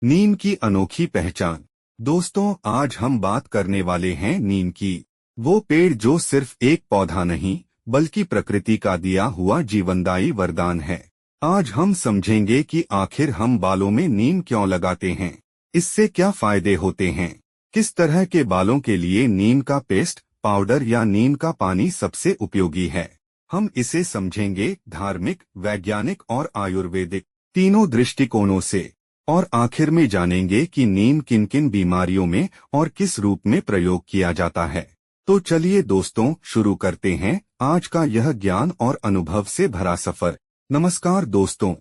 नीम की अनोखी पहचान। दोस्तों, आज हम बात करने वाले हैं नीम की, वो पेड़ जो सिर्फ एक पौधा नहीं बल्कि प्रकृति का दिया हुआ जीवनदायी वरदान है। आज हम समझेंगे कि आखिर हम बालों में नीम क्यों लगाते हैं, इससे क्या फायदे होते हैं, किस तरह के बालों के लिए नीम का पेस्ट, पाउडर या नीम का पानी सबसे उपयोगी है। हम इसे समझेंगे धार्मिक, वैज्ञानिक और आयुर्वेदिक तीनों दृष्टिकोणों से। और आखिर में जानेंगे कि नीम किन किन बीमारियों में और किस रूप में प्रयोग किया जाता है। तो चलिए दोस्तों, शुरू करते हैं आज का यह ज्ञान और अनुभव से भरा सफर। नमस्कार दोस्तों,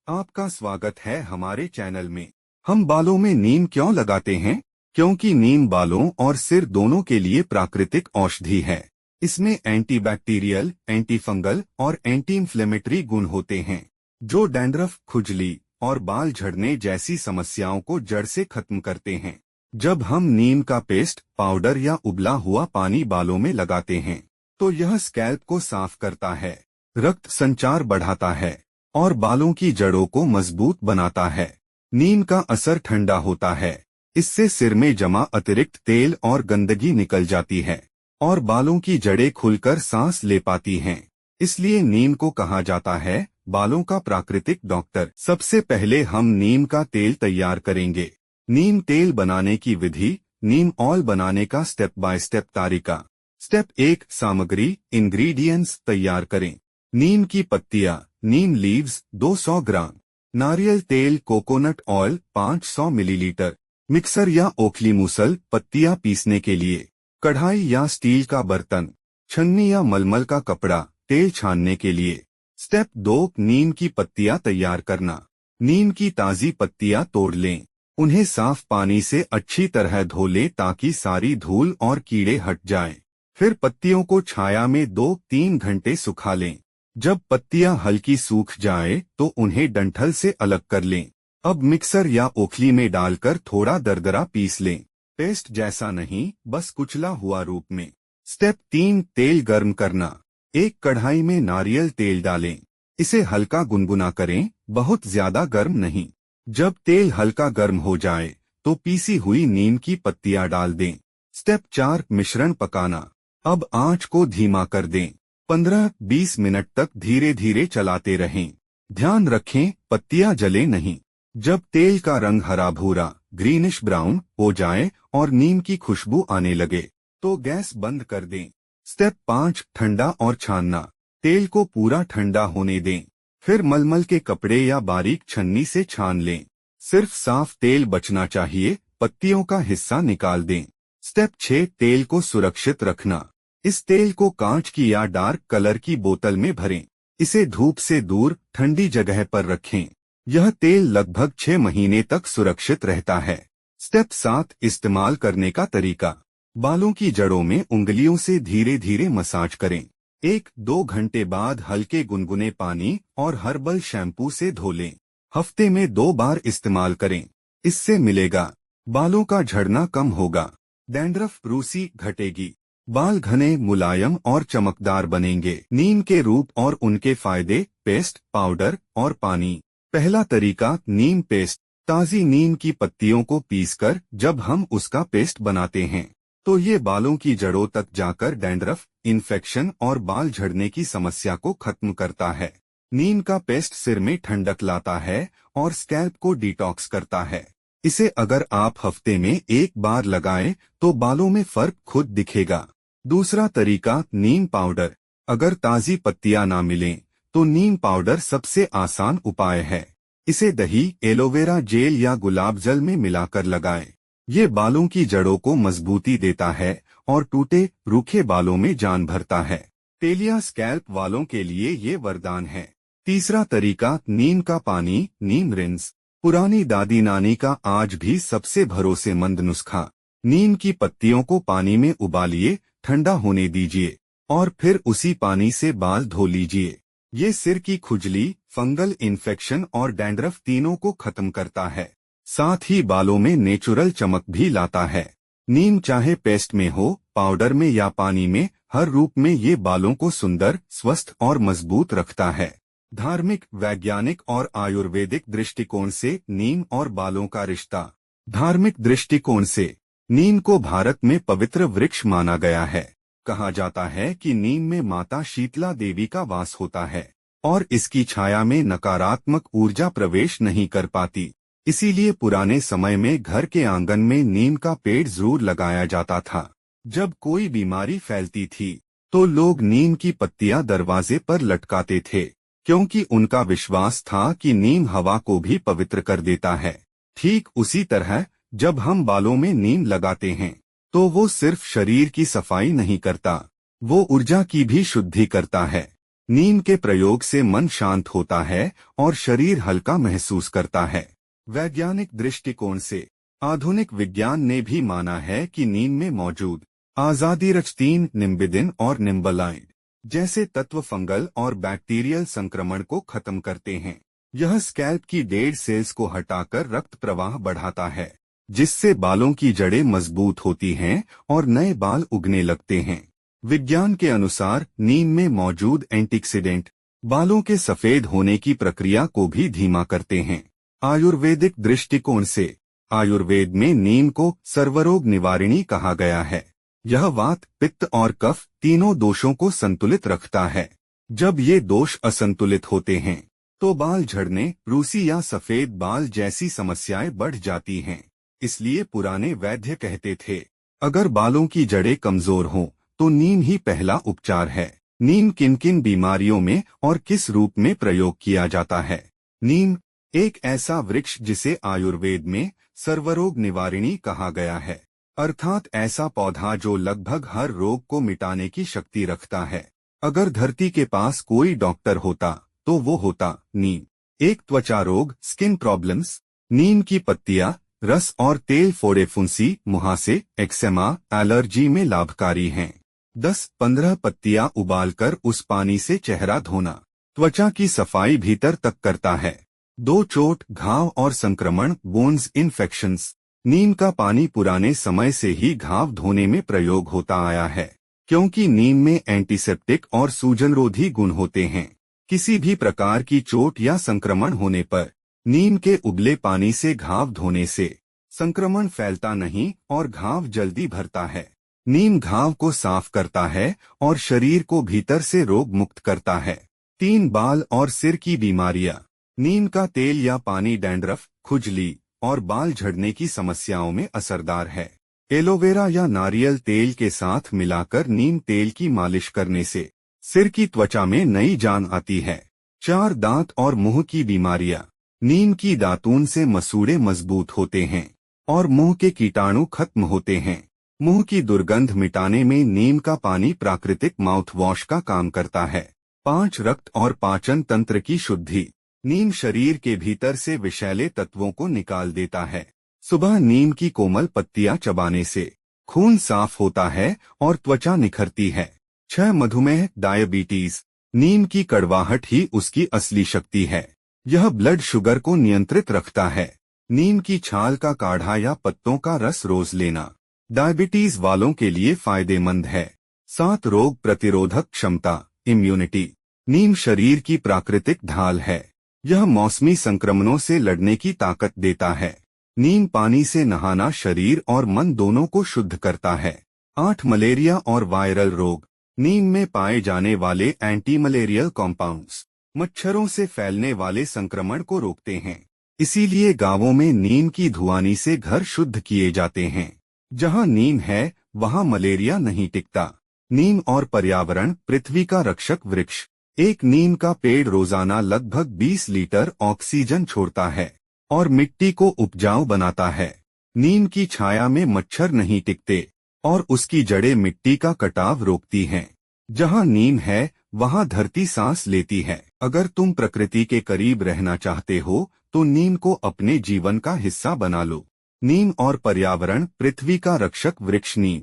आपका स्वागत है हमारे चैनल में। हम बालों में नीम क्यों लगाते हैं? क्योंकि नीम बालों और सिर दोनों के लिए प्राकृतिक औषधि है। इसमें एंटीबैक्टीरियल, एंटीफंगल और एंटी इन्फ्लेमेटरी गुण होते हैं, जो डैंड्रफ, खुजली और बाल झड़ने जैसी समस्याओं को जड़ से खत्म करते हैं। जब हम नीम का पेस्ट, पाउडर या उबला हुआ पानी बालों में लगाते हैं, तो यह स्कैल्प को साफ करता है, रक्त संचार बढ़ाता है और बालों की जड़ों को मजबूत बनाता है। नीम का असर ठंडा होता है, इससे सिर में जमा अतिरिक्त तेल और गंदगी निकल जाती है और बालों की जड़ें खुलकर सांस ले पाती हैं। इसलिए नीम को कहा जाता है बालों का प्राकृतिक डॉक्टर। सबसे पहले हम नीम का तेल तैयार करेंगे। नीम तेल बनाने की विधि। नीम ऑयल बनाने का स्टेप बाय स्टेप तरीका। स्टेप 1, सामग्री, इंग्रेडिएंट्स तैयार करें। नीम की पत्तियां, नीम लीव्स 200 ग्राम। नारियल तेल, कोकोनट ऑयल 500 मिलीलीटर। मिक्सर या ओखली मूसल, पत्तियां पीसने के लिए। कढ़ाई या स्टील का बर्तन। छन्नी या मलमल का कपड़ा, तेल छानने के लिए। स्टेप 2, नीम की पत्तियां तैयार करना। नीम की ताजी पत्तियां तोड़ लें। उन्हें साफ पानी से अच्छी तरह धो लें ताकि सारी धूल और कीड़े हट जाएं। फिर पत्तियों को छाया में 2-3 घंटे सुखा लें। जब पत्तियां हल्की सूख जाए तो उन्हें डंठल से अलग कर लें। अब मिक्सर या ओखली में डालकर थोड़ा दरदरा पीस लें। पेस्ट जैसा नहीं, बस कुचला हुआ रूप में। स्टेप 3, तेल गर्म करना। एक कढ़ाई में नारियल तेल डालें। इसे हल्का गुनगुना करें, बहुत ज्यादा गर्म नहीं। जब तेल हल्का गर्म हो जाए तो पीसी हुई नीम की पत्तियां डाल दें। स्टेप 4, मिश्रण पकाना। अब आंच को धीमा कर दें। 15-20 मिनट तक धीरे धीरे चलाते रहें। ध्यान रखें पत्तियां जले नहीं। जब तेल का रंग हरा भूरा, ग्रीनिश ब्राउन हो जाए और नीम की खुशबू आने लगे तो गैस बंद कर दें। स्टेप 5, ठंडा और छानना। तेल को पूरा ठंडा होने दें। फिर मलमल के कपड़े या बारीक छन्नी से छान लें। सिर्फ साफ तेल बचना चाहिए, पत्तियों का हिस्सा निकाल दें। स्टेप 6, तेल को सुरक्षित रखना। इस तेल को कांच की या डार्क कलर की बोतल में भरें। इसे धूप से दूर, ठंडी जगह पर रखें। यह तेल लगभग 6 महीने तक सुरक्षित रहता है। स्टेप 7, इस्तेमाल करने का तरीका। बालों की जड़ों में उंगलियों से धीरे धीरे मसाज करें। 1-2 घंटे बाद हल्के गुनगुने पानी और हर्बल शैम्पू से धो लें। हफ्ते में 2 बार इस्तेमाल करें। इससे मिलेगा बालों का झड़ना कम होगा, डैंड्रफ, रूसी घटेगी, बाल घने, मुलायम और चमकदार बनेंगे। नीम के रूप और उनके फायदे। पेस्ट, पाउडर और पानी। पहला तरीका, नीम पेस्ट। ताजी नीम की पत्तियों को पीसकर जब हम उसका पेस्ट बनाते हैं तो ये बालों की जड़ों तक जाकर डैंड्रफ, इन्फेक्शन और बाल झड़ने की समस्या को खत्म करता है। नीम का पेस्ट सिर में ठंडक लाता है और स्कैल्प को डिटॉक्स करता है। इसे अगर आप हफ्ते में 1 बार लगाएं तो बालों में फर्क खुद दिखेगा। दूसरा तरीका, नीम पाउडर। अगर ताजी पत्तियां ना मिलें तो नीम पाउडर सबसे आसान उपाय है। इसे दही, एलोवेरा जेल या गुलाब जल में मिलाकर लगाएं। ये बालों की जड़ों को मजबूती देता है और टूटे, रूखे बालों में जान भरता है। तेलिया स्कैल्प वालों के लिए ये वरदान है। तीसरा तरीका, नीम का पानी, नीम रिंस। पुरानी दादी नानी का आज भी सबसे भरोसेमंद नुस्खा। नीम की पत्तियों को पानी में उबालिए, ठंडा होने दीजिए और फिर उसी पानी से बाल धो लीजिए। ये सिर की खुजली, फंगल इन्फेक्शन और डैंड्रफ तीनों को खत्म करता है। साथ ही बालों में नेचुरल चमक भी लाता है। नीम चाहे पेस्ट में हो, पाउडर में या पानी में, हर रूप में ये बालों को सुंदर, स्वस्थ और मजबूत रखता है। धार्मिक, वैज्ञानिक और आयुर्वेदिक दृष्टिकोण से नीम और बालों का रिश्ता। धार्मिक दृष्टिकोण से नीम को भारत में पवित्र वृक्ष माना गया है। कहा जाता है कि नीम में माता शीतला देवी का वास होता है और इसकी छाया में नकारात्मक ऊर्जा प्रवेश नहीं कर पाती। इसीलिए पुराने समय में घर के आंगन में नीम का पेड़ जरूर लगाया जाता था। जब कोई बीमारी फैलती थी तो लोग नीम की पत्तियां दरवाजे पर लटकाते थे, क्योंकि उनका विश्वास था कि नीम हवा को भी पवित्र कर देता है। ठीक उसी तरह जब हम बालों में नीम लगाते हैं तो वो सिर्फ शरीर की सफाई नहीं करता, वो ऊर्जा की भी शुद्धि करता है। नीम के प्रयोग से मन शांत होता है और शरीर हल्का महसूस करता है। वैज्ञानिक दृष्टिकोण से आधुनिक विज्ञान ने भी माना है कि नीम में मौजूद आज़ादीरचतीन, निम्बिदिन और निम्बलाइड जैसे तत्व फंगल और बैक्टीरियल संक्रमण को खत्म करते हैं। यह स्कैल्प की डेड सेल्स को हटाकर रक्त प्रवाह बढ़ाता है, जिससे बालों की जड़ें मजबूत होती हैं और नए बाल उगने लगते हैं। विज्ञान के अनुसार नीम में मौजूद एंटीऑक्सीडेंट बालों के सफेद होने की प्रक्रिया को भी धीमा करते हैं। आयुर्वेदिक दृष्टिकोण से आयुर्वेद में नीम को सर्वरोग निवारिणी कहा गया है। यह वात, पित्त और कफ तीनों दोषों को संतुलित रखता है। जब ये दोष असंतुलित होते हैं तो बाल झड़ने, रूसी या सफेद बाल जैसी समस्याएं बढ़ जाती हैं। इसलिए पुराने वैद्य कहते थे, अगर बालों की जड़ें कमजोर हों तो नीम ही पहला उपचार है। नीम किन किन बीमारियों में और किस रूप में प्रयोग किया जाता है? नीम एक ऐसा वृक्ष जिसे आयुर्वेद में सर्वरोग निवारिणी कहा गया है, अर्थात ऐसा पौधा जो लगभग हर रोग को मिटाने की शक्ति रखता है। अगर धरती के पास कोई डॉक्टर होता तो वो होता नीम। एक त्वचा रोग, स्किन प्रॉब्लम्स, नीम की पत्तियां, रस और तेल फोड़े, फुंसी, मुहासे, एक्सेमा, एलर्जी में लाभकारी हैं। 10-15 पत्तियां उबालकर उस पानी से चेहरा धोना त्वचा की सफाई भीतर तक करता है। 2 चोट, घाव और संक्रमण, बोन्स इन्फेक्शंस, नीम का पानी पुराने समय से ही घाव धोने में प्रयोग होता आया है, क्योंकि नीम में एंटीसेप्टिक और सूजनरोधी गुण होते हैं। किसी भी प्रकार की चोट या संक्रमण होने पर नीम के उबले पानी से घाव धोने से संक्रमण फैलता नहीं और घाव जल्दी भरता है। नीम घाव को साफ करता है और शरीर को भीतर से रोग मुक्त करता है। 3 बाल और सिर की बीमारियां, नीम का तेल या पानी डैंड्रफ, खुजली और बाल झड़ने की समस्याओं में असरदार है। एलोवेरा या नारियल तेल के साथ मिलाकर नीम तेल की मालिश करने से सिर की त्वचा में नई जान आती है। 4 दांत और मुंह की बीमारियां, नीम की दातून से मसूड़े मजबूत होते हैं और मुंह के कीटाणु खत्म होते हैं। मुंह की दुर्गंध मिटाने में नीम का पानी प्राकृतिक माउथ वॉश का काम करता है। 5 रक्त और पाचन तंत्र की शुद्धि, नीम शरीर के भीतर से विषैले तत्वों को निकाल देता है। सुबह नीम की कोमल पत्तियां चबाने से खून साफ होता है और त्वचा निखरती है। 6 मधुमेह, डायबिटीज, नीम की कड़वाहट ही उसकी असली शक्ति है। यह ब्लड शुगर को नियंत्रित रखता है। नीम की छाल का काढ़ा या पत्तों का रस रोज लेना डायबिटीज वालों के लिए फायदेमंद है। 7 रोग प्रतिरोधक क्षमता, इम्यूनिटी, नीम शरीर की प्राकृतिक ढाल है। यह मौसमी संक्रमणों से लड़ने की ताकत देता है। नीम पानी से नहाना शरीर और मन दोनों को शुद्ध करता है। 8 मलेरिया और वायरल रोग, नीम में पाए जाने वाले एंटी मलेरियल कॉम्पाउंड्स मच्छरों से फैलने वाले संक्रमण को रोकते हैं। इसीलिए गांवों में नीम की धुआनी से घर शुद्ध किए जाते हैं। जहां नीम है वहां मलेरिया नहीं टिकता। नीम और पर्यावरण, पृथ्वी का रक्षक वृक्ष, एक नीम का पेड़ रोजाना लगभग 20 लीटर ऑक्सीजन छोड़ता है और मिट्टी को उपजाऊ बनाता है। नीम की छाया में मच्छर नहीं टिकते और उसकी जड़ें मिट्टी का कटाव रोकती हैं। जहां नीम है वहां धरती सांस लेती है। अगर तुम प्रकृति के करीब रहना चाहते हो तो नीम को अपने जीवन का हिस्सा बना लो। नीम और पर्यावरण, पृथ्वी का रक्षक वृक्ष। नीम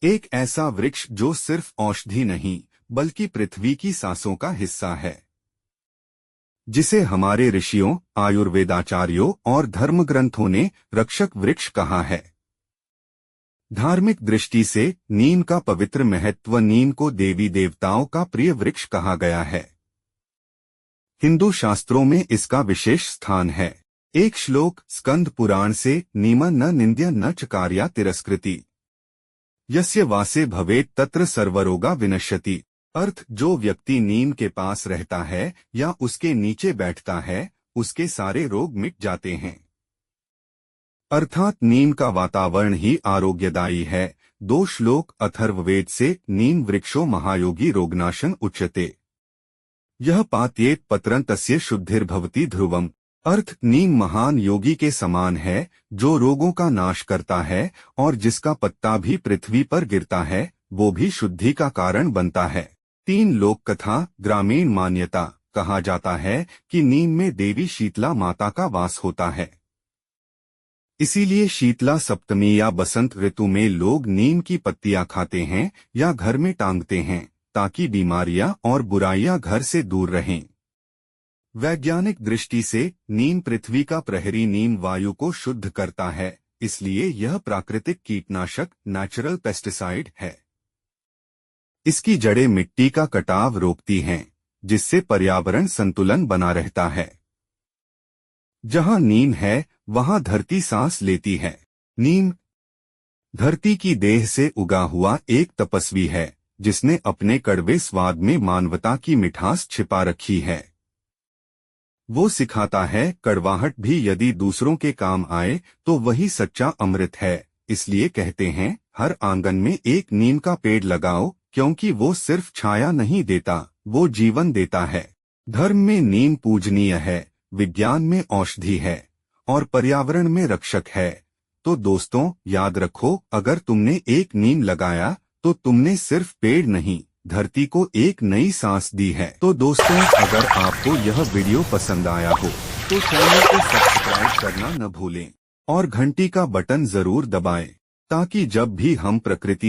एक ऐसा वृक्ष जो सिर्फ औषधि नहीं बल्कि पृथ्वी की सांसों का हिस्सा है, जिसे हमारे ऋषियों, आयुर्वेदाचार्यों और धर्मग्रंथों ने रक्षक वृक्ष कहा है। धार्मिक दृष्टि से नीम का पवित्र महत्व, नीम को देवी देवताओं का प्रिय वृक्ष कहा गया है। हिंदू शास्त्रों में इसका विशेष स्थान है। एक श्लोक स्कंद पुराण से नीम न निंद्य न च कार्या तिरस्कृति यस्य वासे भवेत् तत्र सर्वरोगा विनश्यति। अर्थ, जो व्यक्ति नीम के पास रहता है या उसके नीचे बैठता है उसके सारे रोग मिट जाते हैं। अर्थात नीम का वातावरण ही आरोग्यदायी है। 2 श्लोक अथर्ववेद से नीम वृक्षो महायोगी रोगनाशन उच्यते यह पात्येत पत्रं तस्य शुद्धिर्भवति ध्रुवम्। अर्थ, नीम महान योगी के समान है जो रोगों का नाश करता है और जिसका पत्ता भी पृथ्वी पर गिरता है वो भी शुद्धि का कारण बनता है। 3 लोक कथा ग्रामीण मान्यता कहा जाता है कि नीम में देवी शीतला माता का वास होता है। इसीलिए शीतला सप्तमी या बसंत ऋतु में लोग नीम की पत्तियां खाते हैं या घर में टांगते हैं ताकि बीमारियां और बुराइयां घर से दूर रहें। वैज्ञानिक दृष्टि से नीम पृथ्वी का प्रहरी नीम वायु को शुद्ध करता है, इसलिए यह प्राकृतिक कीटनाशक नेचुरल पेस्टिसाइड है। इसकी जड़ें मिट्टी का कटाव रोकती हैं, जिससे पर्यावरण संतुलन बना रहता है। जहां नीम है वहां धरती सांस लेती है। नीम धरती की देह से उगा हुआ एक तपस्वी है जिसने अपने कड़वे स्वाद में मानवता की मिठास छिपा रखी है। वो सिखाता है कड़वाहट भी यदि दूसरों के काम आए तो वही सच्चा अमृत है। इसलिए कहते हैं हर आंगन में एक नीम का पेड़ लगाओ, क्योंकि वो सिर्फ छाया नहीं देता, वो जीवन देता है। धर्म में नीम पूजनीय है, विज्ञान में औषधि है और पर्यावरण में रक्षक है। तो दोस्तों याद रखो, अगर तुमने एक नीम लगाया तो तुमने सिर्फ पेड़ नहीं धरती को एक नई सांस दी है। तो दोस्तों अगर आपको यह वीडियो पसंद आया हो तो चैनल को सब्सक्राइब करना न भूलें और घंटी का बटन जरूर दबाएं ताकि जब भी हम प्रकृति